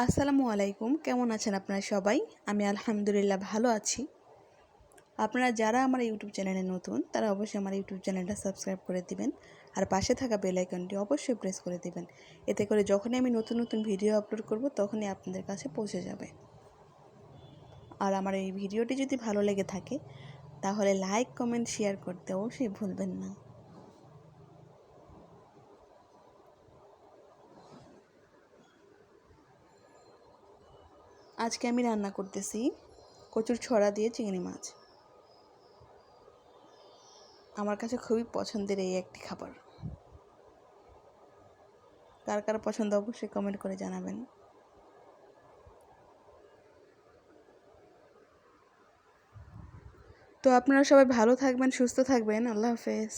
আসসালামু আলাইকুম, কেমন আছেন আপনারা সবাই? আমি আলহামদুলিল্লাহ ভালো আছি। আপনারা যারা আমার ইউটিউব চ্যানেলে নতুন তারা অবশ্যই আমার ইউটিউব চ্যানেলটা সাবস্ক্রাইব করে দিবেন আর পাশে থাকা বেল আইকনটি অবশ্যই প্রেস করে দিবেন। এতে করে যখনই আমি নতুন নতুন ভিডিও আপলোড করব তখনই আপনাদের কাছে পৌঁছে যাবে। আর আমার এই ভিডিওটি যদি ভালো লেগে থাকে তাহলে লাইক, কমেন্ট, শেয়ার করতে অবশ্যই ভুলবেন না। আজকে আমি রান্না করতেছি কচুর ছড়া দিয়ে চিংড়ি মাছ। আমার কাছে খুবই পছন্দের এই একটি খাবার। কার কার পছন্দ অবশ্যই কমেন্ট করে জানাবেন। তো আপনারা সবাই ভালো থাকবেন, সুস্থ থাকবেন। আল্লাহ হাফেজ।